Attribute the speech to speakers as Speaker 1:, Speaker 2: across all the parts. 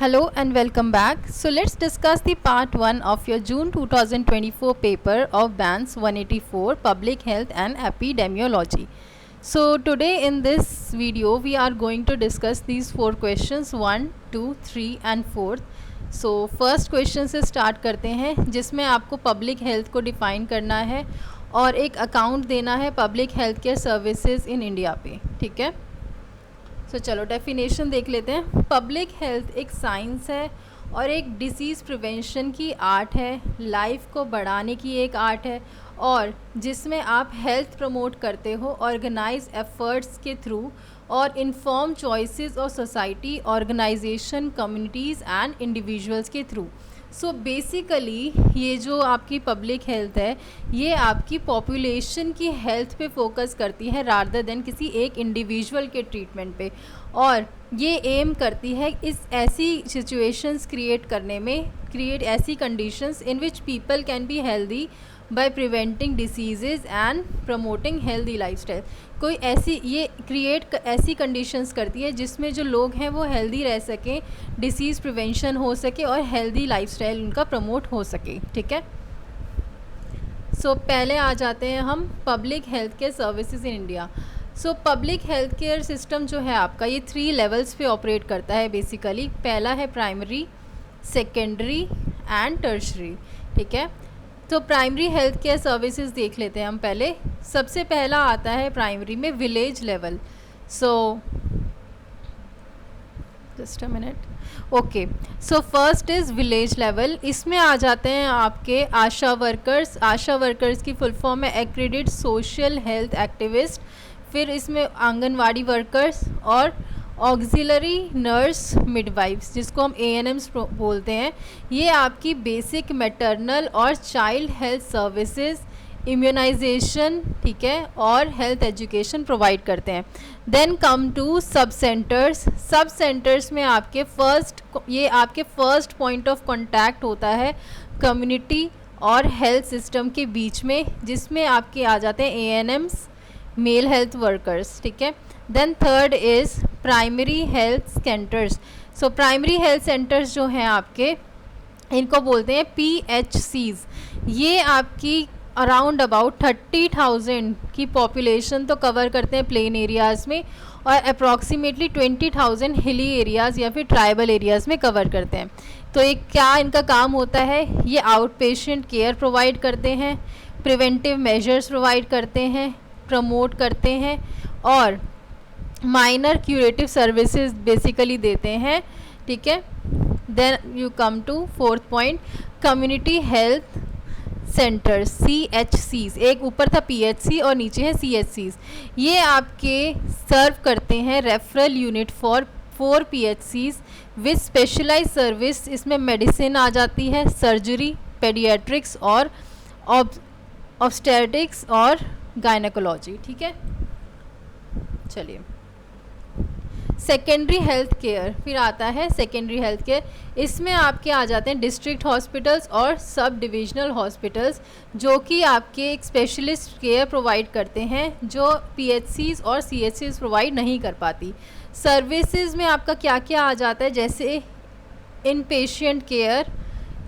Speaker 1: Hello and welcome back. So let's discuss the part 1 of your June 2024 paper of BANS 184 Public Health and Epidemiology. So today in this video we are going to discuss these 4 questions 1, 2, 3 and 4. So first question से start करते हैं जिसमें आपको public health को define करना है और एक अकाउंट देना है public health care services in India पे. ठीक है, तो चलो डेफिनेशन देख लेते हैं. पब्लिक हेल्थ एक साइंस है और एक डिसीज़ प्रिवेंशन की आर्ट है, लाइफ को बढ़ाने की एक आर्ट है और जिसमें आप हेल्थ प्रमोट करते हो ऑर्गेनाइज एफर्ट्स के थ्रू और inform choices of society, organisation, communities and individuals के थ्रू. सो बेसिकली ये जो आपकी पब्लिक हेल्थ है ये आपकी पॉपुलेशन की हेल्थ पे फोकस करती है रादर देन किसी एक इंडिविजुअल के ट्रीटमेंट पे, और ये एम करती है इस ऐसी सिचुएशंस क्रिएट करने में, क्रिएट ऐसी conditions in which people can be healthy by preventing diseases and promoting healthy lifestyle. कोई ऐसी ये क्रिएट ऐसी कंडीशंस करती है जिसमें जो लोग हैं वो हेल्दी रह सकें, डिसीज़ प्रिवेंशन हो सके और हेल्दी लाइफस्टाइल उनका प्रमोट हो सके. ठीक है, सो पहले आ जाते हैं हम public health care services in India. So public health care system जो है आपका ये 3 लेवल्स पे ऑपरेट करता है बेसिकली. पहला है प्राइमरी, सेकेंडरी एंड टर्शरी. ठीक है, तो प्राइमरी हेल्थ केयर सर्विसेज देख लेते हैं हम पहले. सबसे पहला आता है प्राइमरी में village level. So just a minute. Okay, so first is village level. इसमें आ जाते हैं आपके आशा वर्कर्स. आशा वर्कर्स की फुल फॉर्म है एक्रेडिट सोशल हेल्थ एक्टिविस्ट. फिर इसमें आंगनवाड़ी वर्कर्स और ऑक्सिलरी नर्स मिडवाइफ्स जिसको हम ANMs बोलते हैं. ये आपकी बेसिक मैटरनल और चाइल्ड हेल्थ सर्विसेज, इम्यूनाइजेशन, ठीक है, और हेल्थ एजुकेशन प्रोवाइड करते हैं. देन कम टू सब सेंटर्स. सब सेंटर्स में आपके फर्स्ट पॉइंट ऑफ कांटेक्ट होता है कम्युनिटी और हेल्थ सिस्टम के बीच में, जिसमें आपके आ जाते हैं ANMs, मेल हेल्थ वर्कर्स. ठीक है, then third is primary health centres. So primary health centres जो हैं आपके इनको बोलते हैं PHCs. ये आपकी अराउंड अबाउट 30,000 की पॉपुलेशन तो कवर करते हैं प्लेन एरियाज़ में और अप्रॉक्सीमेटली 20,000 हिली एरियाज़ या फिर ट्राइबल एरियाज़ में कवर करते हैं. तो एक क्या इनका काम होता है, ये आउट पेशेंट केयर प्रोवाइड करते हैं, प्रिवेंटिव मेजर्स प्रोवाइड करते हैं, प्रमोट करते हैं और माइनर क्यूरेटिव सर्विसेज बेसिकली देते हैं. ठीक है, then you come to fourth point community health centres CHCs. एक ऊपर था PHC और नीचे है CHCs. ये आपके सर्व करते हैं referral unit for 4 PHCs with specialise service. इसमें मेडिसिन आ जाती है, सर्जरी, पेडियाट्रिक्स और ऑब्स्टेटिक्स और गायनेकोलॉजी. ठीक है, चलिए सेकेंडरी हेल्थ केयर. फिर आता है सेकेंडरी हेल्थ केयर. इसमें आपके आ जाते हैं डिस्ट्रिक्ट हॉस्पिटल्स और सब डिविजनल हॉस्पिटल्स जो कि आपके एक स्पेशलिस्ट केयर प्रोवाइड करते हैं जो PHCs और CHCs प्रोवाइड नहीं कर पाती. सर्विसेज में आपका क्या क्या आ जाता है, जैसे in patient care,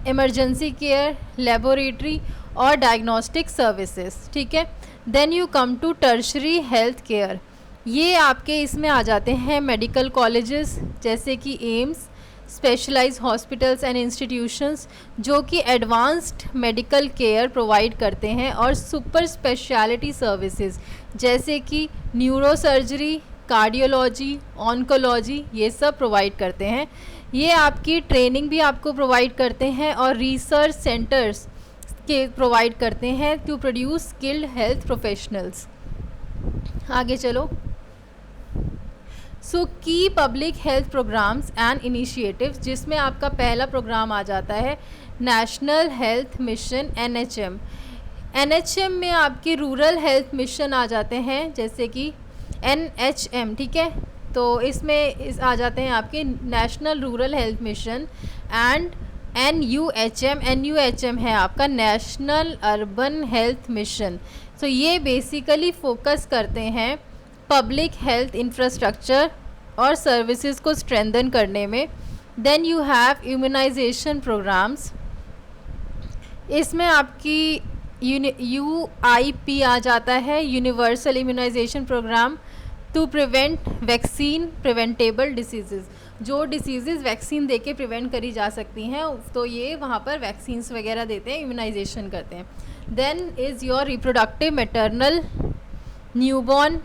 Speaker 1: emergency care, laboratory और डायग्नोस्टिक सर्विसेज. ठीक है, then you come to tertiary health care. ये आपके इसमें आ जाते हैं मेडिकल कॉलेजेस जैसे कि AIIMS, specialised hospitals and institutions जो कि एडवांस्ड मेडिकल केयर प्रोवाइड करते हैं और सुपर स्पेशलिटी सर्विसेज जैसे कि न्यूरो सर्जरी, कार्डियोलॉजी, ऑन्कोलॉजी, ये सब प्रोवाइड करते हैं. ये आपकी ट्रेनिंग भी आपको प्रोवाइड करते हैं और रिसर्च सेंटर्स के प्रोवाइड करते हैं to produce skilled health professionals. आगे चलो. सो की public health programmes and initiatives, जिसमें आपका पहला प्रोग्राम आ जाता है national health mission NHM. NHM में आपके रूरल हेल्थ मिशन आ जाते हैं जैसे कि NHM. ठीक है, तो इसमें आ जाते हैं आपके national rural health mission and NUHM है आपका नेशनल अर्बन हेल्थ मिशन. तो ये बेसिकली फोकस करते हैं पब्लिक हेल्थ इंफ्रास्ट्रक्चर और सर्विसेज को स्ट्रेंथन करने में then you have immunisation programmes, इसमें आपकी UIP आ जाता है, universal immunisation programme to prevent vaccine preventable diseases, जो डिसीज़ वैक्सीन देके प्रिवेंट करी जा सकती हैं, तो ये वहाँ पर वैक्सीन्स वगैरह देते हैं, इम्यूनाइजेशन करते हैं. Then is your reproductive maternal newborn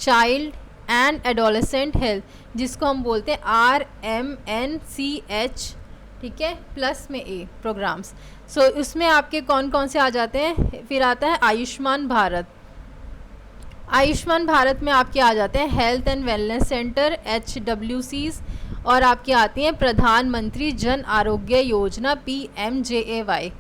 Speaker 1: child and adolescent health, जिसको हम बोलते हैं RMNCH, ठीक है, प्लस में A प्रोग्राम्स. सो उसमें आपके कौन कौन से आ जाते हैं, फिर आता है आयुष्मान भारत. आयुष्मान भारत में आपके आ जाते हैं health and wellness centre HWCs, और आपकी आती हैं प्रधानमंत्री जन आरोग्य योजना PMJAY.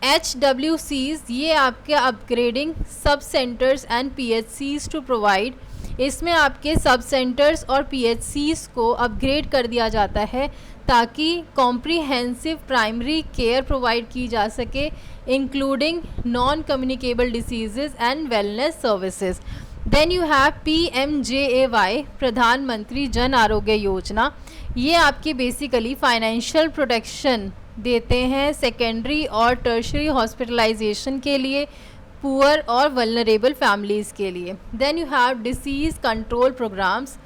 Speaker 1: HWCs ये आपके upgrading sub centres and PHCs to provide, इसमें आपके सब सेंटर्स और PHCs को अपग्रेड कर दिया जाता है ताकि कॉम्प्रिहेंसिव प्राइमरी केयर प्रोवाइड की जा सके, including non communicable diseases and wellness services. Then you have PMJAY, प्रधानमंत्री जन आरोग्य योजना. ये आपकी बेसिकली फाइनेंशियल प्रोटेक्शन देते हैं सेकेंडरी और टर्शरी हॉस्पिटलाइजेशन के लिए, पुअर और वल्नरेबल फैमिलीज़ के लिए. Then you have disease control programs,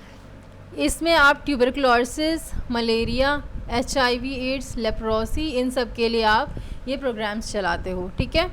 Speaker 1: इसमें आप tuberculosis, malaria, HIV AIDS, leprosy, इन सब के लिए आप ये प्रोग्राम्स चलाते हो, ठीक है.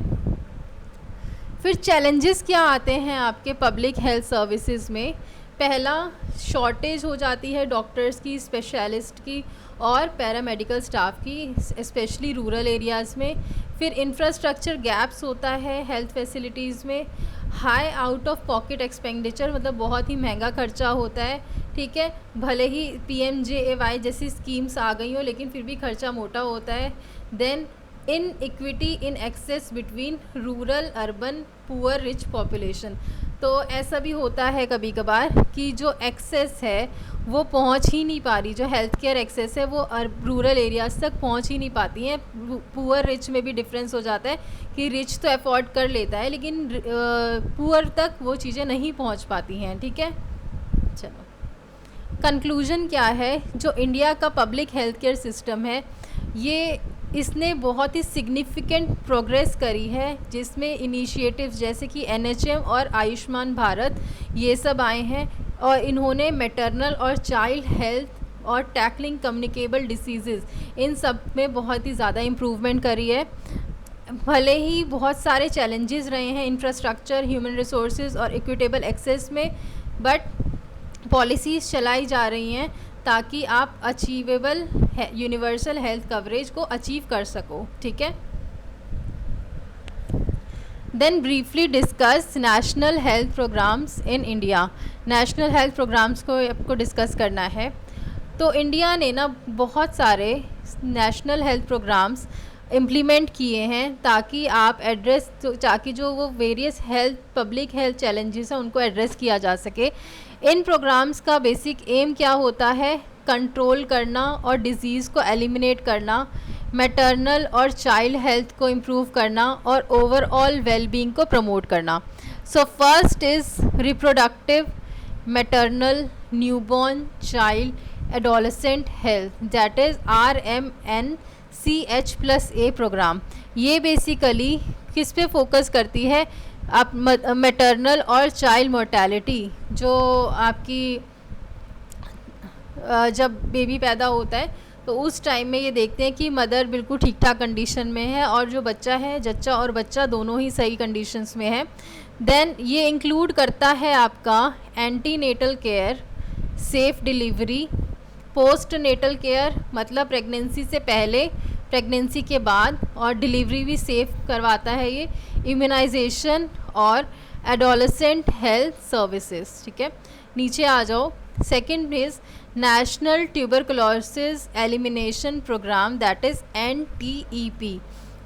Speaker 1: फिर चैलेंजेस क्या आते हैं आपके पब्लिक हेल्थ सर्विसेज में. पहला, शॉर्टेज हो जाती है डॉक्टर्स की, स्पेशलिस्ट की और पैरामेडिकल स्टाफ की, स्पेशली रूरल एरियाज़ में. फिर इंफ्रास्ट्रक्चर गैप्स होता है हेल्थ फैसिलिटीज़ में. High out of pocket expenditure, मतलब बहुत ही महंगा खर्चा होता है, ठीक है. भले ही PMJAY जैसी स्कीम्स आ गई हो लेकिन फिर भी खर्चा मोटा होता है. Then inequity in access between rural urban poor rich population, तो ऐसा भी होता है कभी कभार कि जो एक्सेस है वो पहुंच ही नहीं पा रही, जो हेल्थ केयर एक्सेस है वो रूरल एरियाज़ तक पहुंच ही नहीं पाती हैं. पुअर रिच में भी डिफरेंस हो जाता है कि रिच तो अफोर्ड कर लेता है लेकिन पुअर तक वो चीज़ें नहीं पहुंच पाती हैं, ठीक है. चलो, कंक्लूजन क्या है, जो इंडिया का पब्लिक हेल्थ केयर सिस्टम है ये इसने बहुत ही सिग्निफिकेंट प्रोग्रेस करी है, जिसमें इनिशिएटिव्स जैसे कि NHM और आयुष्मान भारत ये सब आए हैं, और इन्होंने मैटरनल और चाइल्ड हेल्थ और टैकलिंग कम्युनिकेबल डिसीज़, इन सब में बहुत ही ज़्यादा इम्प्रूवमेंट करी है. भले ही बहुत सारे चैलेंजेस रहे हैं इंफ्रास्ट्रक्चर, ह्यूमन रिसोर्सेज और इक्विटेबल एक्सेस में, बट पॉलिसीज़ चलाई जा रही हैं ताकि आप अचीवेबल यूनिवर्सल हेल्थ कवरेज को अचीव कर सको, ठीक है. Then briefly discuss national health programmes in India. National health programmes को आपको डिस्कस करना है. तो इंडिया ने ना बहुत सारे नेशनल हेल्थ प्रोग्राम्स इम्प्लीमेंट किए हैं ताकि आप एड्रेस, ताकि जो वो various health public health challenges हैं उनको एड्रेस किया जा सके. इन प्रोग्राम्स का बेसिक एम क्या होता है, कंट्रोल करना और डिज़ीज़ को एलिमिनेट करना, मैटरनल और चाइल्ड हेल्थ को इम्प्रूव करना और ओवरऑल वेलबींग को प्रमोट करना. So first is reproductive maternal newborn child adolescent health, that is RMNCH+A programme. ये बेसिकली किस पे फोकस करती है, आप मैटरनल और चाइल्ड मोर्टेलिटी, जो आपकी जब बेबी पैदा होता है तो उस टाइम में ये देखते हैं कि मदर बिल्कुल ठीक ठाक कंडीशन में है और जो बच्चा है, जच्चा और बच्चा दोनों ही सही कंडीशंस में है. देन ये इंक्लूड करता है आपका antenatal care, safe delivery, post natal care मतलब प्रेगनेंसी से पहले, प्रेगनेंसी के बाद, और डिलीवरी भी सेफ करवाता है ये, इम्यूनाइजेशन और एडोलेसेंट हेल्थ सर्विसेज, ठीक है. नीचे आ जाओ. Second is national tuberculosis elimination programme, that is NTEP.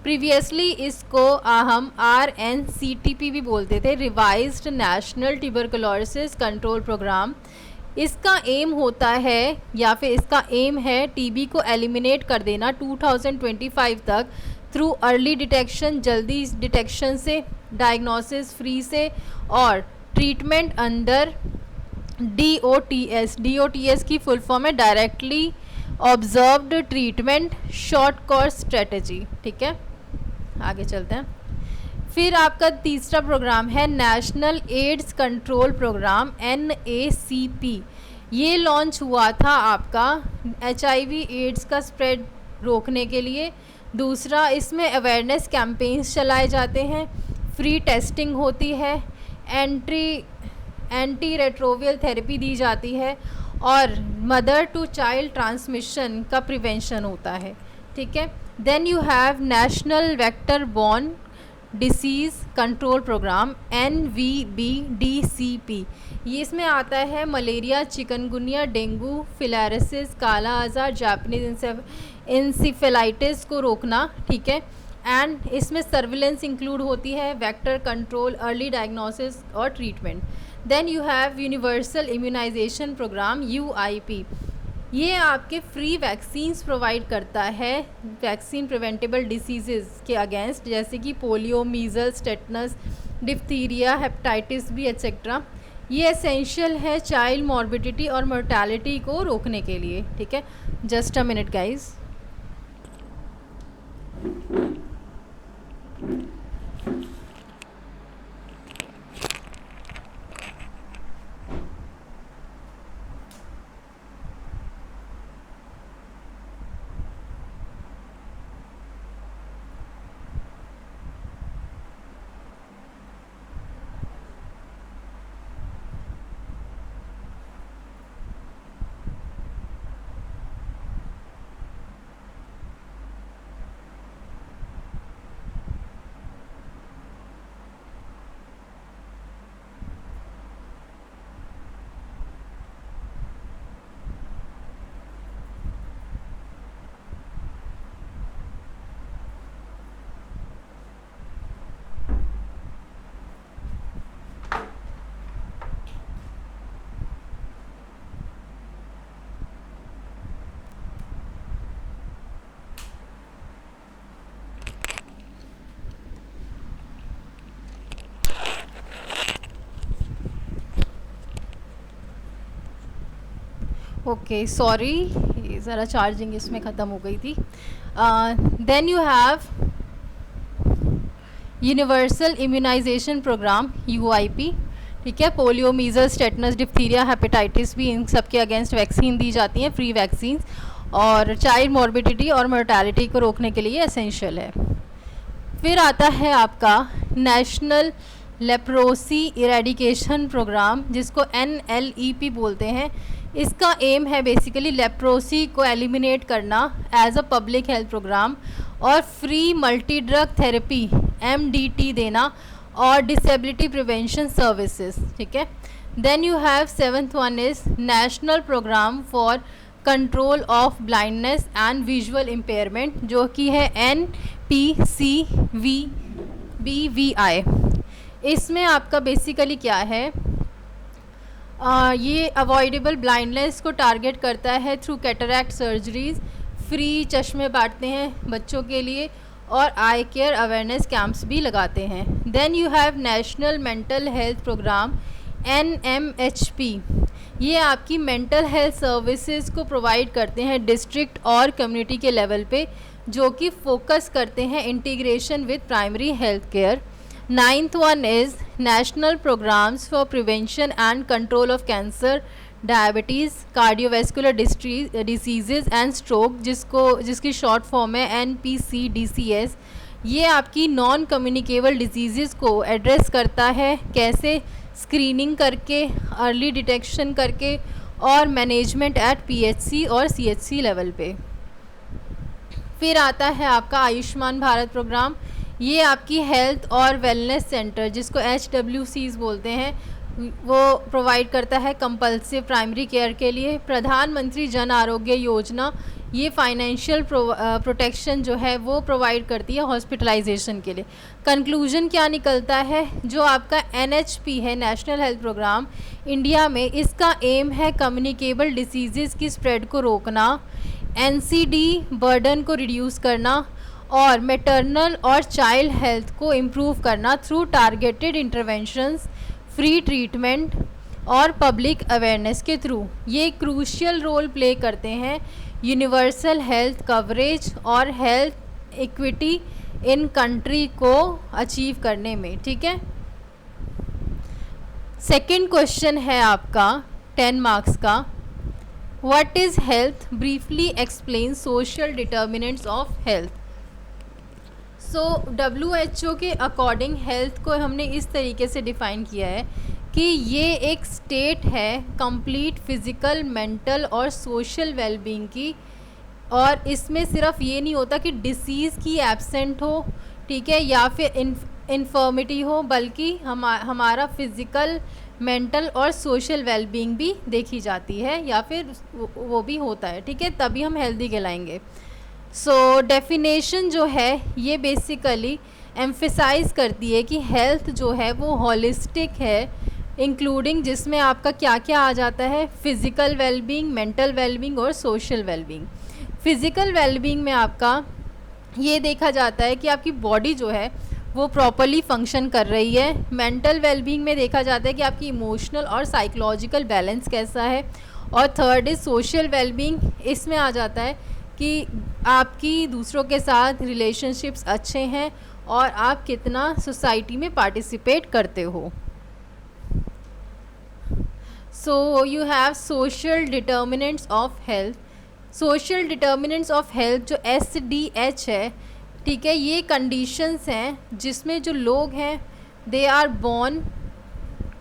Speaker 1: Previously इसको हम RNCTP भी बोलते थे, revised national tuberculosis control programme. इसका एम होता है या फिर इसका एम है TB को एलिमिनेट कर देना 2025 तक थ्रू अर्ली डिटेक्शन, जल्दी डिटेक्शन से, डायग्नोसिस फ्री से और ट्रीटमेंट अंडर DOTS. DOTS की फुल फॉर्म है directly observed treatment, short course strategy. ठीक है, आगे चलते हैं। फिर आपका तीसरा प्रोग्राम है national AIDS control programme, NACP। ये लॉन्च हुआ था आपका HIV एड्स का स्प्रेड रोकने के लिए। दूसरा, इसमें अवेयरनेस कैंपेन्स चलाए जाते हैं, फ्री टेस्टिंग होती है, एंटी रेट्रोवियल थेरेपी दी जाती है और मदर टू चाइल्ड ट्रांसमिशन का प्रिवेंशन होता है। ठीक है। Then you have national vector borne disease control programme, NVBDCP। ये इसमें आता है मलेरिया, चिकनगुनिया, डेंगू, फिलैरिसिस, काला आज़ार, जापानीज इंसेफेलाइटिस को रोकना। ठीक है। एंड इसमें सर्विलेंस इंक्लूड होती है, वेक्टर कंट्रोल, अर्ली डायग्नोसिस और treatment. Then you have universal immunisation programme, UIP। ये आपके फ्री वैक्सीन्स प्रोवाइड करता है वैक्सीन प्रिवेंटेबल डिसीज़ के अगेंस्ट, जैसे कि polio, measles, tetanus, diphtheria, hepatitis B etcetera. ये एसेंशियल है चाइल्ड मॉर्बिडिटी और मोर्टेलिटी को रोकने के लिए। ठीक है, just a minute guys. Okay, sorry, ज़रा चार्जिंग इसमें ख़त्म हो गई थी। Then you have universal immunisation programme, UIP। ठीक है, polio, measles, tetanus, diphtheria, hepatitis भी, इन सब के अगेंस्ट वैक्सीन दी जाती हैं, फ्री वैक्सीन, और चाइल्ड मॉर्बिडिटी और मोर्टेलिटी को रोकने के लिए एसेंशियल है। फिर आता है आपका नेशनल लेप्रोसी इरेडिकेशन प्रोग्राम, जिसको NLEP बोलते हैं। इसका एम है बेसिकली लेप्रोसी को एलिमिनेट करना as a public health program, और free multi drug therapy, MDT देना, और डिसेबिलिटी प्रिवेंशन सर्विसेज। ठीक है। Then you have seventh one is national program for control of blindness and visual impairment, जो कि है NPCVBVI। इसमें आपका बेसिकली क्या है, ये अवॉइडेबल ब्लाइंडनेस को टारगेट करता है थ्रू कैटरैक्ट सर्जरीज, फ्री चश्मे बांटते हैं बच्चों के लिए, और आई केयर अवेयरनेस कैंप्स भी लगाते हैं। Then you have national mental health programme, NMHP। ये आपकी मेंटल हेल्थ सर्विसेज को प्रोवाइड करते हैं डिस्ट्रिक्ट और कम्युनिटी के लेवल पे, जो कि फोकस करते हैं integration with primary health care. Ninth one is national programmes for prevention and control of cancer, diabetes, cardiovascular diseases and stroke, जिसकी शॉर्ट फॉर्म है NPCDCS। ये आपकी नॉन कम्युनिकेबल डिजीज़ को एड्रेस करता है, कैसे, स्क्रीनिंग करके, अर्ली डिटेक्शन करके, और मैनेजमेंट एट PHC और CHC लेवल पे। फिर आता है आपका आयुष्मान भारत प्रोग्राम। ये आपकी हेल्थ और वेलनेस सेंटर, जिसको HWCs बोलते हैं, वो प्रोवाइड करता है कंपल्सिव प्राइमरी केयर के लिए। प्रधानमंत्री जन आरोग्य योजना, ये फाइनेंशियल प्रोटेक्शन जो है वो प्रोवाइड करती है हॉस्पिटलाइजेशन के लिए। कंक्लूजन क्या निकलता है, जो आपका NHP है, नेशनल हेल्थ प्रोग्राम, इंडिया में इसका एम है कम्युनिकेबल डिसीज़ की स्प्रेड को रोकना, NCD बर्डन को रिड्यूस करना, और मैटरनल और चाइल्ड हेल्थ को इम्प्रूव करना through targeted interventions, free treatment और पब्लिक अवेयरनेस के थ्रू। ये क्रूशियल रोल प्ले करते हैं यूनिवर्सल हेल्थ कवरेज और हेल्थ इक्विटी इन कंट्री को अचीव करने में, ठीक है। सेकंड क्वेश्चन है आपका 10 मार्क्स का, what is health, briefly explain social determinants of health. So WHO के अकॉर्डिंग हेल्थ को हमने इस तरीके से डिफ़ाइन किया है कि ये एक स्टेट है कंप्लीट फिज़िकल, मेंटल और सोशल वेलबींग की, और इसमें सिर्फ ये नहीं होता कि डिसीज़ की एब्सेंट हो, ठीक है, या फिर इन्फर्मिटी हो, बल्कि हमारा फिज़िकल, मेंटल और सोशल वेलबींग भी देखी जाती है, या फिर वो भी होता है, ठीक है, तभी हम हेल्दी कहलाएंगे। सो डेफिनेशन जो है ये बेसिकली एम्फेसाइज करती है कि हेल्थ जो है वो हॉलिस्टिक है, इंक्लूडिंग जिसमें आपका क्या क्या आ जाता है, फिज़िकल वेलबींग, मेंटल वेलबींग और सोशल वेलबींग। फ़िज़िकल वेलबींग में आपका ये देखा जाता है कि आपकी बॉडी जो है वो प्रॉपरली फंक्शन कर रही है। मेंटल वेलबींग में देखा जाता है कि आपकी इमोशनल और साइकोलॉजिकल बैलेंस कैसा है। और थर्ड इज़ सोशल वेलबींग, इसमें आ जाता है कि आपकी दूसरों के साथ रिलेशनशिप्स अच्छे हैं और आप कितना सोसाइटी में पार्टिसिपेट करते हो। So you have social determinants of health. Social determinants of health जो SDH है, ठीक है, ये कंडीशंस हैं जिसमें जो लोग हैं they are born,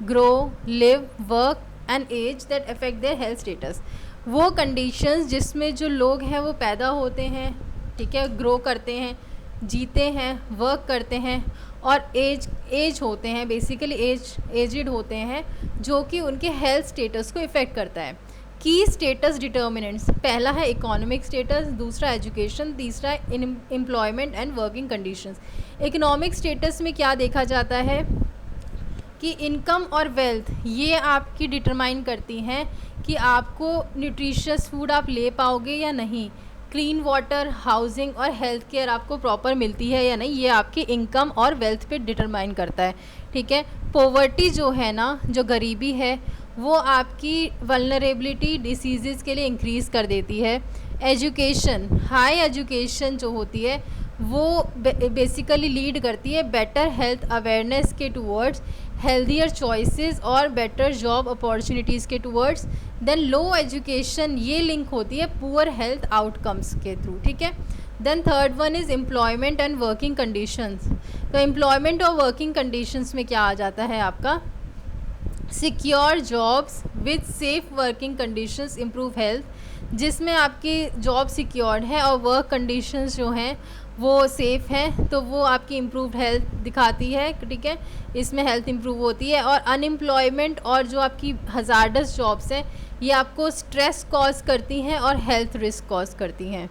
Speaker 1: grow, live, work and age that affect their health status. वो कंडीशंस जिसमें जो लोग हैं वो पैदा होते हैं, ठीक है, ग्रो करते हैं, जीते हैं, वर्क करते हैं और एज होते हैं, बेसिकली एजिड होते हैं, जो कि उनके हेल्थ स्टेटस को इफ़ेक्ट करता है। की स्टेटस डिटर्मिनेंट्स, पहला है इकोनॉमिक स्टेटस, दूसरा एजुकेशन, तीसरा employment and working conditions. Economic status में क्या देखा जाता है कि इनकम और वेल्थ ये आपकी डिटरमाइन करती हैं कि आपको न्यूट्रिशियस फूड आप ले पाओगे या नहीं, क्लीन वाटर, हाउसिंग और हेल्थ केयर आपको प्रॉपर मिलती है या नहीं, ये आपकी इनकम और वेल्थ पे डिटरमाइन करता है, ठीक है। पॉवर्टी जो है ना, जो गरीबी है, वो आपकी वल्नरेबिलिटी डिसीज़ के लिए इंक्रीज़ कर देती है। एजुकेशन, हाई एजुकेशन जो होती है वो बेसिकली लीड करती है बेटर हेल्थ अवेयरनेस के टूवर्ड्स, हेल्दियर चॉइसेस और बेटर जॉब अपॉर्चुनिटीज़ के टूवर्ड्स। देन लो एजुकेशन ये लिंक होती है पुअर हेल्थ आउटकम्स के थ्रू, ठीक है। Then third one is employment and working conditions. तो एम्प्लॉयमेंट और वर्किंग कंडीशंस में क्या आ जाता है आपका, secure jobs with safe working conditions improve health, जिसमें आपकी जॉब सिक्योर्ड है और वर्क कंडीशंस जो हैं वो सेफ़ हैं, तो वो आपकी इम्प्रूव्ड हेल्थ दिखाती है, ठीक है, इसमें हेल्थ इम्प्रूव होती है। और अनएम्प्लॉयमेंट और जो आपकी हज़ार्डस जॉब्स हैं ये आपको स्ट्रेस कॉज करती हैं और हेल्थ रिस्क कॉज करती हैं।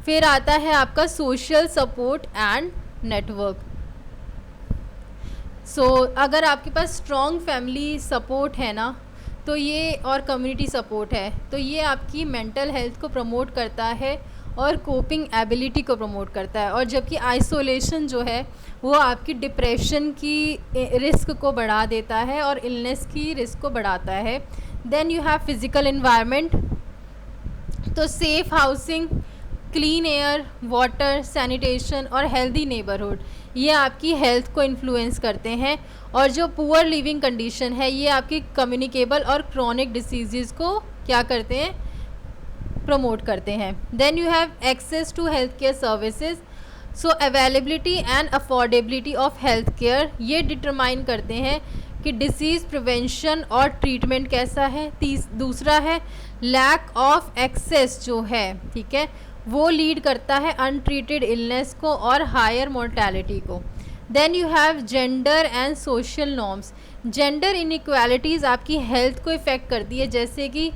Speaker 1: फिर आता है आपका सोशल सपोर्ट एंड नेटवर्क। अगर आपके पास स्ट्रॉन्ग फैमिली सपोर्ट है ना, तो ये और कम्युनिटी सपोर्ट है, तो ये आपकी मेंटल हेल्थ को प्रमोट करता है और कोपिंग एबिलिटी को प्रमोट करता है। और जबकि आइसोलेशन जो है वो आपकी डिप्रेशन की रिस्क को बढ़ा देता है और इलनेस की रिस्क को बढ़ाता है। Then you have physical environment, तो safe housing, clean air, water, sanitation और हेल्दी नेबरहुड ये आपकी हेल्थ को इन्फ्लुएंस करते हैं। और जो पुअर लिविंग कंडीशन है ये आपकी कम्युनिकेबल और क्रॉनिक डिसीज़ को क्या करते हैं, प्रमोट करते हैं। Then you have access to health care services. So availability and affordability of health care ये डिटरमाइन करते हैं कि डिसीज़ प्रिवेंशन और ट्रीटमेंट कैसा है। दूसरा है लैक ऑफ एक्सेस जो है, ठीक है, वो लीड करता है अनट्रीटेड इलनेस को और हायर मोर्टेलिटी को। Then you have gender and social norms. Gender inequalities आपकी हेल्थ को इफ़ेक्ट करती है, जैसे कि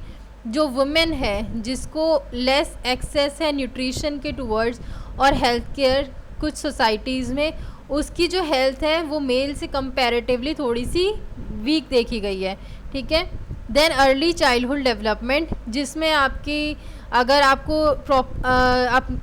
Speaker 1: जो वुमेन है जिसको लेस एक्सेस है न्यूट्रिशन के टूवर्ड्स और हेल्थ केयर कुछ सोसाइटीज़ में, उसकी जो हेल्थ है वो मेल से कंपैरेटिवली थोड़ी सी वीक देखी गई है, ठीक है। देन अर्ली चाइल्डहुड डेवलपमेंट, जिसमें आपकी अगर आपको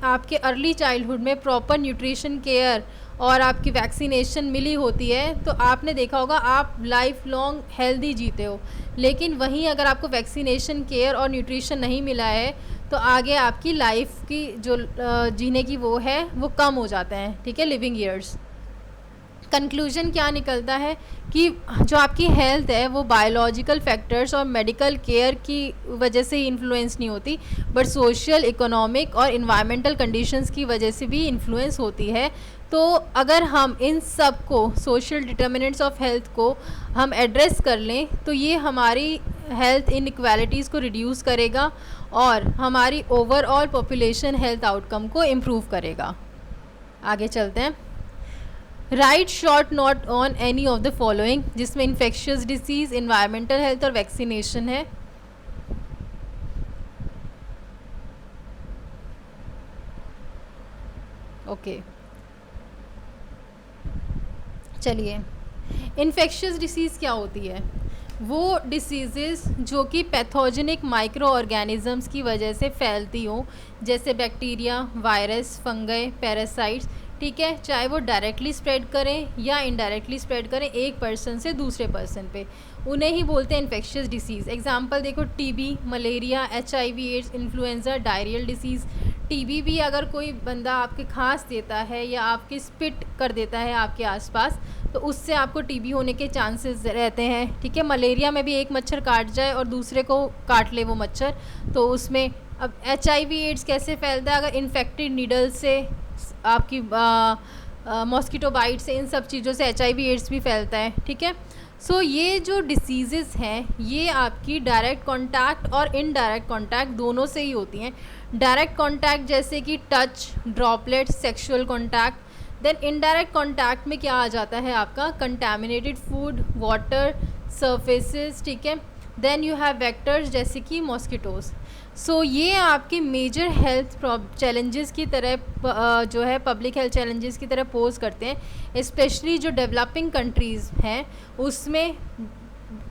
Speaker 1: आपके अर्ली चाइल्डहुड में प्रॉपर न्यूट्रिशन केयर और आपकी वैक्सीनेशन मिली होती है तो आपने देखा होगा आप लाइफ लॉन्ग हेल्दी जीते हो। लेकिन वहीं अगर आपको वैक्सीनेशन केयर और न्यूट्रिशन नहीं मिला है तो आगे आपकी लाइफ की जो जीने की वो है वो कम हो जाते हैं, ठीक है, लिविंग ईयर्स। कंक्लूजन क्या निकलता है कि जो आपकी हेल्थ है वो बायोलॉजिकल फैक्टर्स और मेडिकल केयर की वजह से ही इन्फ्लुएंस नहीं होती, बट सोशल, इकोनॉमिक और इन्वायरमेंटल कंडीशंस की वजह से भी इन्फ्लुएंस होती है। तो अगर हम इन सब को, सोशल डिटर्मिनेंट्स ऑफ हेल्थ को हम एड्रेस कर लें तो ये हमारी हेल्थ इनइक्वालिटीज़ को रिड्यूस करेगा और हमारी ओवरऑल पॉपुलेशन हेल्थ आउटकम को इम्प्रूव करेगा। आगे चलते हैं। Right short note on any of the following, जिसमें इन्फेक्शियस डिसीज़, इन्वायरमेंटल हेल्थ और वैक्सीनेशन है। ओके, चलिए, इन्फेक्शियस डिसीज़ क्या होती है? वो डिसीज़ेस जो कि पैथोजेनिक माइक्रो ऑर्गेनिजम्स की वजह से फैलती हों, जैसे बैक्टीरिया, वायरस, फंगई, पैरासाइट्स, ठीक है, चाहे वो डायरेक्टली स्प्रेड करें या इनडायरेक्टली स्प्रेड करें एक पर्सन से दूसरे पर्सन पे, उन्हें ही बोलते हैं इन्फेक्शियस डिसीज़। एग्जांपल देखो, TB, malaria, HIV, AIDS, influenza, diarrhoeal disease. TB भी अगर कोई बंदा आपके खांस देता है या आपके स्पिट कर देता है आपके आसपास, तो उससे आपको टीबी होने के चांसेस रहते हैं, ठीक है। मलेरिया में भी एक मच्छर काट जाए और दूसरे को काट ले वो मच्छर, तो उसमें अब HIV एड्स कैसे फैलता है? अगर इन्फेक्टेड नीडल से, आपकी मॉस्किटो बाइट से, इन सब चीज़ों से HIV एड्स भी फैलता है, ठीक है। सो ये जो डिसीज़ेस हैं ये आपकी डायरेक्ट कांटेक्ट और इनडायरेक्ट कांटेक्ट दोनों से ही होती हैं। डायरेक्ट कांटेक्ट जैसे कि touch, droplet, sexual contact. Then indirect contact में क्या आ जाता है आपका? कंटामिनेटेड फूड, वाटर, सरफेसेस, ठीक है। देन यू हैव वेक्टर्स जैसे कि मॉस्किटोज़। सो ये आपके मेजर हेल्थ चैलेंजेस की तरह जो है पब्लिक हेल्थ चैलेंजेस की तरह पोज करते हैं, स्पेशली जो डेवलपिंग कंट्रीज़ हैं उसमें।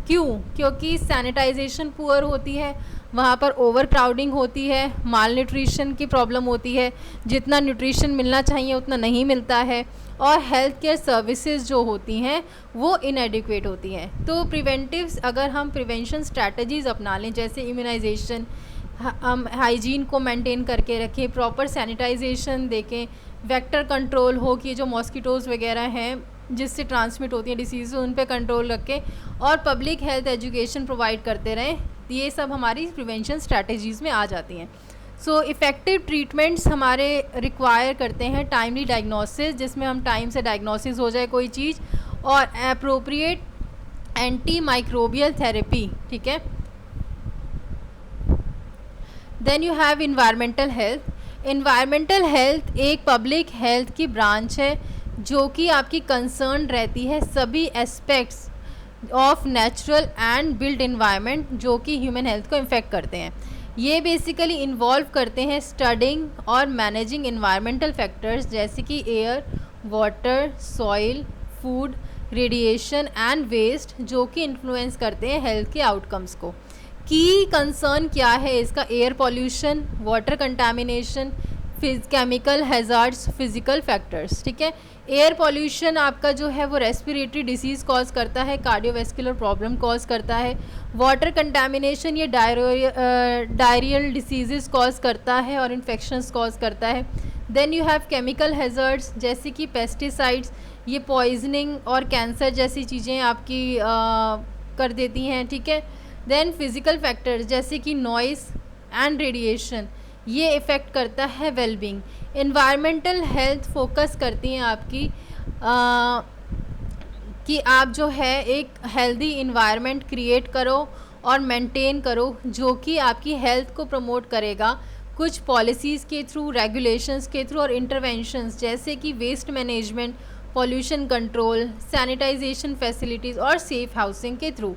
Speaker 1: क्यों? क्योंकि सैनिटाइजेशन पुअर होती है, वहाँ पर ओवर क्राउडिंग होती है, माल न्यूट्रिशन की प्रॉब्लम होती है, जितना न्यूट्रिशन मिलना चाहिए उतना नहीं मिलता है, और हेल्थ केयर सर्विसेज जो होती हैं वो इनएडिक्वेट होती हैं। तो प्रिवेंटिव्स, अगर हम प्रिवेंशन स्ट्रैटेजीज़ अपना लें, जैसे इम्यूनाइजेशन, हम हाइजीन को मेंटेन करके रखें, प्रॉपर सैनिटाइजेशन देखें, वेक्टर कंट्रोल हो कि जो मॉस्किटोज़ वगैरह हैं जिससे ट्रांसमिट होती हैं डिसीज़, उन पे कंट्रोल रखें, और पब्लिक हेल्थ एजुकेशन प्रोवाइड करते रहें, ये सब हमारी प्रिवेंशन स्ट्रैटेजीज़ में आ जाती हैं। सो इफ़ेक्टिव ट्रीटमेंट्स हमारे रिक्वायर करते हैं टाइमली डायग्नोसिस, जिसमें हम टाइम से डायग्नोसिस हो जाए कोई चीज़, और अप्रोप्रिएट एंटी माइक्रोबियल थेरेपी, ठीक है। Then you have environmental health. Environmental health एक पब्लिक हेल्थ की ब्रांच है जो कि आपकी कंसर्न रहती है सभी aspects of natural and build environment जो कि ह्यूमन हेल्थ को इन्फेक्ट करते हैं। ये बेसिकली इन्वॉल्व करते हैं स्टडिंग और मैनेजिंग इन्वायरमेंटल फैक्टर्स जैसे कि air, water, soil, food, radiation and waste, जो कि इन्फ्लुएंस करते हैं हेल्थ के आउटकम्स को। की कंसर्न क्या है इसका? Air pollution, water contamination, chemical hazards, physical factors, ठीक है। एयर पॉल्यूशन आपका जो है वो रेस्पिरेटरी डिसीज़ कॉज करता है, कार्डियोवैस्कुलर प्रॉब्लम कॉज करता है। वाटर कंटामिनेशन ये डायरियल डिसीज़ कॉज करता है और इन्फेक्शंस कॉज करता है। Then you have chemical hazards जैसे कि पेस्टिसाइड्स, ये पॉइजनिंग और कैंसर जैसी चीज़ें आपकी कर देती हैं, ठीक है। देन फिज़िकल फैक्टर्स जैसे कि नॉइस एंड रेडिएशन, ये इफ़ेक्ट करता है वेलबींग। इन्वायरमेंटल हेल्थ फोकस करती हैं आपकी कि आप जो है एक हेल्दी इन्वायरमेंट क्रिएट करो और मेंटेन करो जो कि आपकी हेल्थ को प्रमोट करेगा कुछ पॉलिसीज़ के थ्रू, रेगुलेशंस के थ्रू और इंटरवेंशंस जैसे कि waste management, pollution control, sanitisation facilities और सेफ़ हाउसिंग के थ्रू।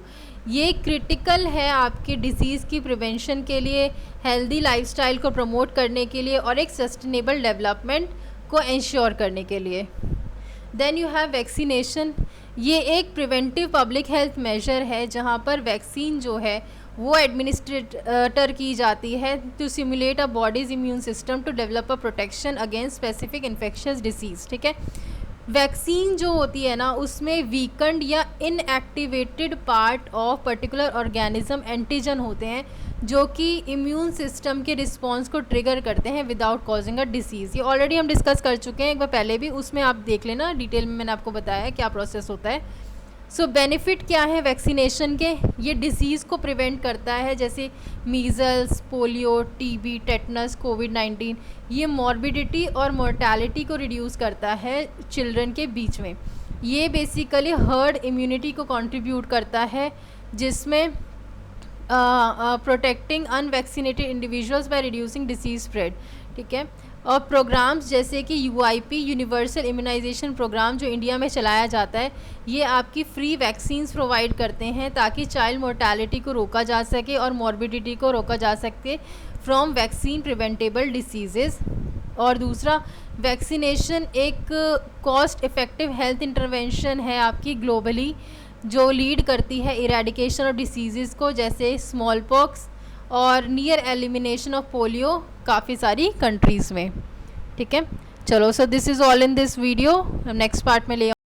Speaker 1: ये क्रिटिकल है आपके डिसीज़ की प्रिवेंशन के लिए, हेल्दी लाइफस्टाइल को प्रमोट करने के लिए और एक सस्टेनेबल डेवलपमेंट को इंश्योर करने के लिए। Then you have vaccination. ये एक प्रिवेंटिव पब्लिक हेल्थ मेजर है जहाँ पर वैक्सीन जो है वो एडमिनिस्ट्रेटर की जाती है to simulate a body's immune system to develop a protection against specific infectious disease, ठीक है। वैक्सीन जो होती है ना उसमें वीकेंड या inactivated part of particular organism antigen होते हैं जो कि इम्यून सिस्टम के रिस्पॉन्स को ट्रिगर करते हैं विदाउट कॉजिंग अ डिसीज़। ये ऑलरेडी हम डिस्कस कर चुके हैं एक बार पहले भी, उसमें आप देख लेना डिटेल में, मैंने आपको बताया है क्या प्रोसेस होता है। सो बेनिफिट क्या है वैक्सीनेशन के, ये डिसीज़ को प्रिवेंट करता है, जैसे मीज़ल्स, पोलियो, टीबी, टेटनस, कोविड-19। ये मॉर्बिडिटी और मोर्टेलिटी को रिड्यूस करता है चिल्ड्रन के बीच में। ये बेसिकली हर्ड इम्यूनिटी को कंट्रीब्यूट करता है, जिसमें protecting unvaccinated individuals by reducing disease spread, ठीक है। और प्रोग्राम्स जैसे कि यूआईपी, यूनिवर्सल इम्यूनाइजेशन प्रोग्राम, जो इंडिया में चलाया जाता है, ये आपकी फ्री वैक्सीन्स प्रोवाइड करते हैं ताकि चाइल्ड मोर्टेलिटी को रोका जा सके और मॉर्बिडिटी को रोका जा सके फ्रॉम वैक्सीन प्रिवेंटेबल डिसीजेज़। और दूसरा, वैक्सीनेशन एक कॉस्ट इफ़ेक्टिव हेल्थ इंटरवेंशन है आपकी ग्लोबली, जो लीड करती है इरेडिकेशन ऑफ डिसीज़ को, जैसे स्मॉल पॉक्स और नियर एलिमिनेशन ऑफ पोलियो काफ़ी सारी कंट्रीज़ में, ठीक है। चलो, so this is all in this video. हम नेक्स्ट पार्ट में ले